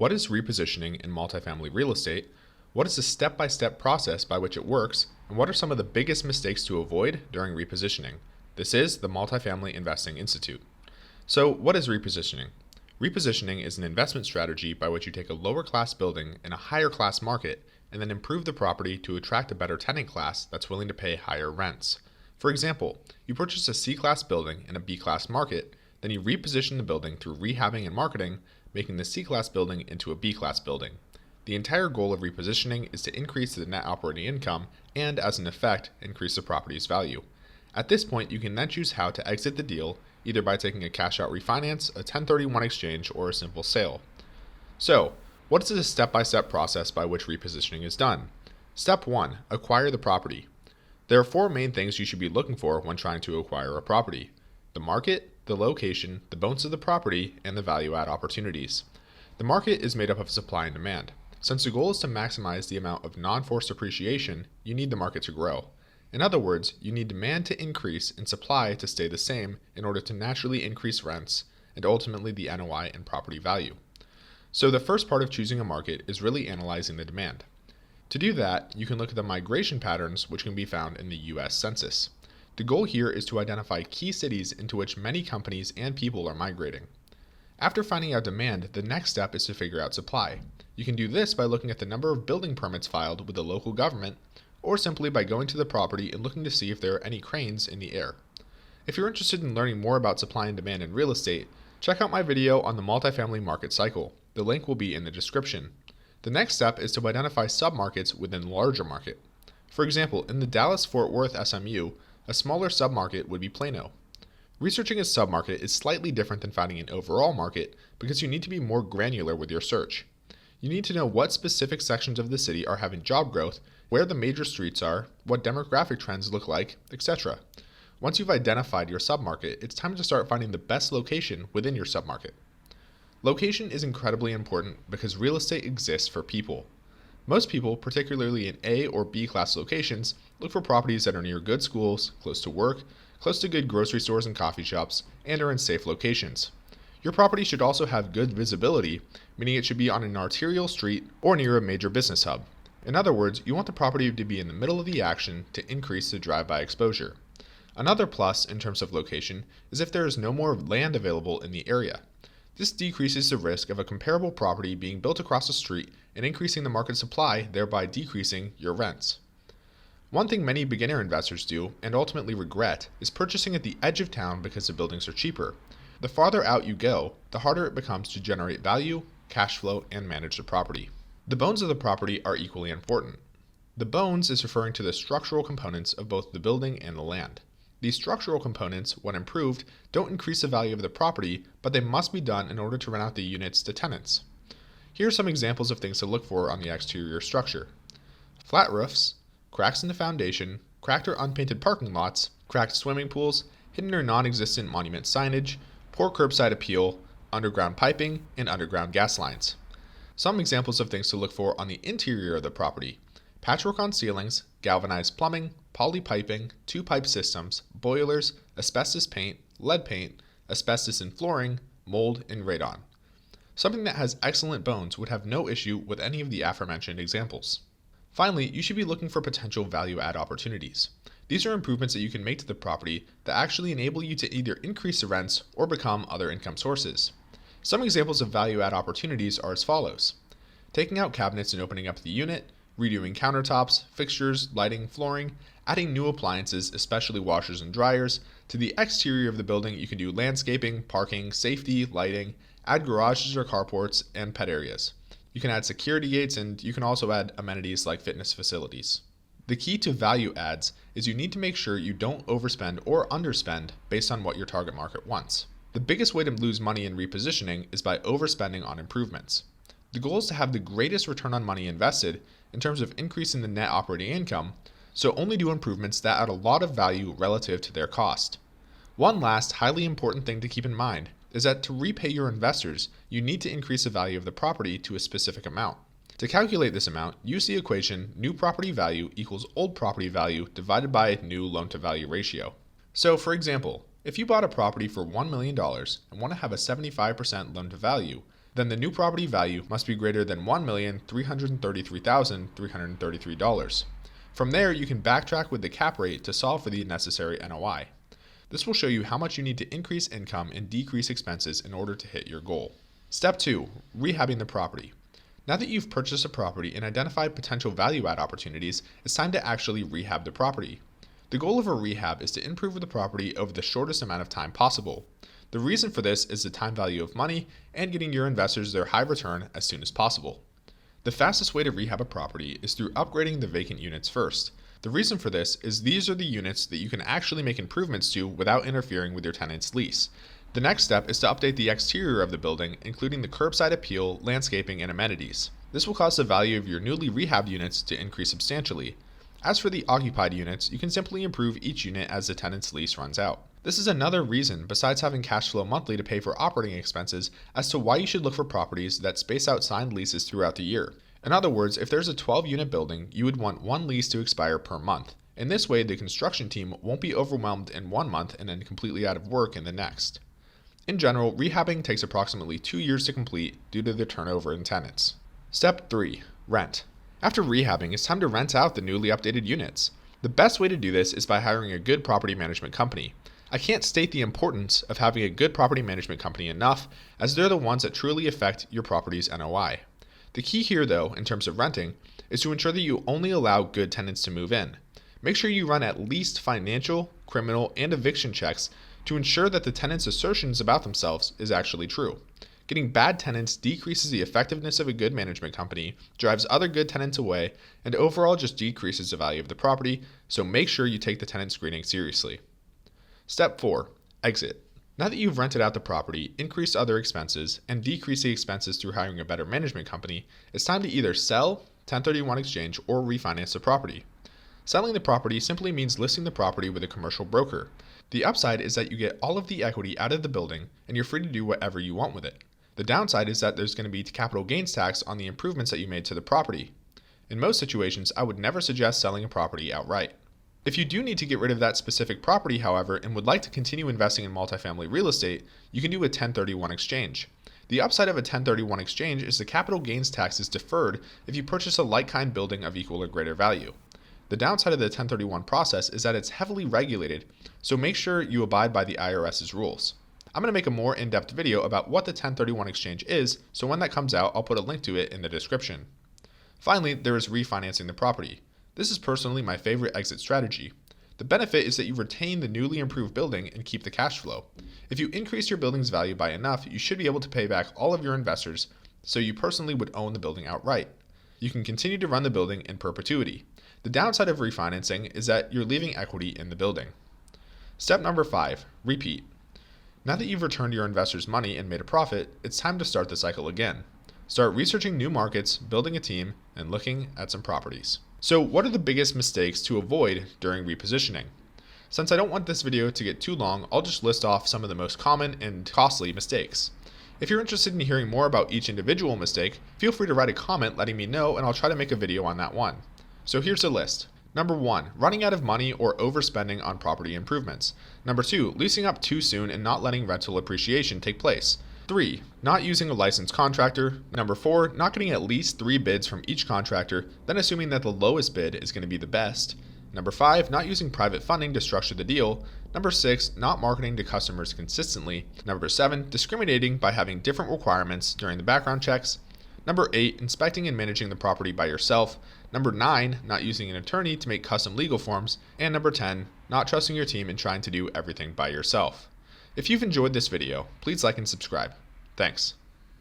What is repositioning in multifamily real estate? What is the step-by-step process by which it works? And what are some of the biggest mistakes to avoid during repositioning? This is the Multifamily Investing Institute. So, what is repositioning? Repositioning is an investment strategy by which you take a lower class building in a higher class market and then improve the property to attract a better tenant class that's willing to pay higher rents. For example, you purchase a C-class building in a B-class market, then you reposition the building through rehabbing and marketing, making the C-class building into a B-class building. The entire goal of repositioning is to increase the net operating income and, as an effect, increase the property's value. At this point, you can then choose how to exit the deal, either by taking a cash-out refinance, a 1031 exchange, or a simple sale. So, what is the step-by-step process by which repositioning is done? Step 1. Acquire the property. There are 4 main things you should be looking for when trying to acquire a property: the market, the location, the bones of the property, and the value-add opportunities. The market is made up of supply and demand. Since the goal is to maximize the amount of non-forced appreciation, you need the market to grow. In other words, you need demand to increase and supply to stay the same in order to naturally increase rents and ultimately the NOI and property value. So the first part of choosing a market is really analyzing the demand. To do that, you can look at the migration patterns which can be found in the US Census. The goal here is to identify key cities into which many companies and people are migrating. After finding out demand, the next step is to figure out supply. You can do this by looking at the number of building permits filed with the local government, or simply by going to the property and looking to see if there are any cranes in the air. If you're interested in learning more about supply and demand in real estate, check out my video on the multifamily market cycle. The link will be in the description. The next step is to identify submarkets within the larger market. For example, in the Dallas-Fort Worth SMU, a smaller submarket would be Plano. Researching a submarket is slightly different than finding an overall market because you need to be more granular with your search. You need to know what specific sections of the city are having job growth, where the major streets are, what demographic trends look like, etc. Once you've identified your submarket, it's time to start finding the best location within your submarket. Location is incredibly important because real estate exists for people. Most people, particularly in A or B class locations, look for properties that are near good schools, close to work, close to good grocery stores and coffee shops, and are in safe locations. Your property should also have good visibility, meaning it should be on an arterial street or near a major business hub. In other words, you want the property to be in the middle of the action to increase the drive-by exposure. Another plus in terms of location is if there is no more land available in the area. This decreases the risk of a comparable property being built across the street and increasing the market supply, thereby decreasing your rents. One thing many beginner investors do, and ultimately regret, is purchasing at the edge of town because the buildings are cheaper. The farther out you go, the harder it becomes to generate value, cash flow, and manage the property. The bones of the property are equally important. The bones is referring to the structural components of both the building and the land. These structural components, when improved, don't increase the value of the property, but they must be done in order to rent out the units to tenants. Here are some examples of things to look for on the exterior structure: flat roofs, cracks in the foundation, cracked or unpainted parking lots, cracked swimming pools, hidden or non-existent monument signage, poor curbside appeal, underground piping, and underground gas lines. Some examples of things to look for on the interior of the property: patchwork on ceilings, galvanized plumbing, poly piping, 2-pipe systems, boilers, asbestos paint, lead paint, asbestos in flooring, mold, and radon. Something that has excellent bones would have no issue with any of the aforementioned examples. Finally, you should be looking for potential value-add opportunities. These are improvements that you can make to the property that actually enable you to either increase the rents or become other income sources. Some examples of value-add opportunities are as follows: taking out cabinets and opening up the unit, redoing countertops, fixtures, lighting, flooring, adding new appliances, especially washers and dryers. To the exterior of the building, you can do landscaping, parking, safety, lighting, add garages or carports, and pet areas. You can add security gates, and you can also add amenities like fitness facilities. The key to value adds is you need to make sure you don't overspend or underspend based on what your target market wants. The biggest way to lose money in repositioning is by overspending on improvements. The goal is to have the greatest return on money invested in terms of increasing the net operating income, so only do improvements that add a lot of value relative to their cost. One last highly important thing to keep in mind is that to repay your investors, you need to increase the value of the property to a specific amount. To calculate this amount, use the equation new property value equals old property value divided by new loan-to-value ratio. So for example, if you bought a property for $1 million and want to have a 75% loan-to-value, then the new property value must be greater than $1,333,333. From there, you can backtrack with the cap rate to solve for the necessary NOI. This will show you how much you need to increase income and decrease expenses in order to hit your goal. Step 2. Rehabbing the property. Now that you've purchased a property and identified potential value-add opportunities, it's time to actually rehab the property. The goal of a rehab is to improve the property over the shortest amount of time possible. The reason for this is the time value of money and getting your investors their high return as soon as possible. The fastest way to rehab a property is through upgrading the vacant units first. The reason for this is these are the units that you can actually make improvements to without interfering with your tenant's lease. The next step is to update the exterior of the building, including the curbside appeal, landscaping, and amenities. This will cause the value of your newly rehabbed units to increase substantially. As for the occupied units, you can simply improve each unit as the tenant's lease runs out. This is another reason, besides having cash flow monthly to pay for operating expenses, as to why you should look for properties that space out signed leases throughout the year. In other words, if there's a 12-unit building, you would want one lease to expire per month. In this way, the construction team won't be overwhelmed in 1 month and then completely out of work in the next. In general, rehabbing takes approximately 2 years to complete due to the turnover in tenants. Step 3. Rent. After rehabbing, it's time to rent out the newly updated units. The best way to do this is by hiring a good property management company. I can't state the importance of having a good property management company enough, as they're the ones that truly affect your property's NOI. The key here, though, in terms of renting, is to ensure that you only allow good tenants to move in. Make sure you run at least financial, criminal, and eviction checks to ensure that the tenant's assertions about themselves is actually true. Getting bad tenants decreases the effectiveness of a good management company, drives other good tenants away, and overall just decreases the value of the property, so make sure you take the tenant screening seriously. Step 4. Exit. Now that you've rented out the property, increased other expenses, and decreased the expenses through hiring a better management company, it's time to either sell, 1031 exchange, or refinance the property. Selling the property simply means listing the property with a commercial broker. The upside is that you get all of the equity out of the building and you're free to do whatever you want with it. The downside is that there's going to be capital gains tax on the improvements that you made to the property. In most situations, I would never suggest selling a property outright. If you do need to get rid of that specific property, however, and would like to continue investing in multifamily real estate, you can do a 1031 exchange. The upside of a 1031 exchange is the capital gains tax is deferred if you purchase a like-kind building of equal or greater value. The downside of the 1031 process is that it's heavily regulated, so make sure you abide by the IRS's rules. I'm going to make a more in-depth video about what the 1031 exchange is, so when that comes out, I'll put a link to it in the description. Finally, there is refinancing the property. This is personally my favorite exit strategy. The benefit is that you retain the newly improved building and keep the cash flow. If you increase your building's value by enough, you should be able to pay back all of your investors, so you personally would own the building outright. You can continue to run the building in perpetuity. The downside of refinancing is that you're leaving equity in the building. Step number 5, repeat. Now that you've returned your investors' money and made a profit, it's time to start the cycle again. Start researching new markets, building a team, and looking at some properties. So what are the biggest mistakes to avoid during repositioning? Since I don't want this video to get too long, I'll just list off some of the most common and costly mistakes. If you're interested in hearing more about each individual mistake, feel free to write a comment letting me know and I'll try to make a video on that one. So here's a list. Number 1, running out of money or overspending on property improvements. Number 2, leasing up too soon and not letting rental appreciation take place. 3, not using a licensed contractor. Number 4, not getting at least 3 bids from each contractor, then assuming that the lowest bid is going to be the best. Number 5, not using private funding to structure the deal. Number 6, not marketing to customers consistently. Number 7, discriminating by having different requirements during the background checks. Number 8, inspecting and managing the property by yourself. Number 9, not using an attorney to make custom legal forms. And number 10, not trusting your team and trying to do everything by yourself. If you've enjoyed this video, please like and subscribe. Thanks.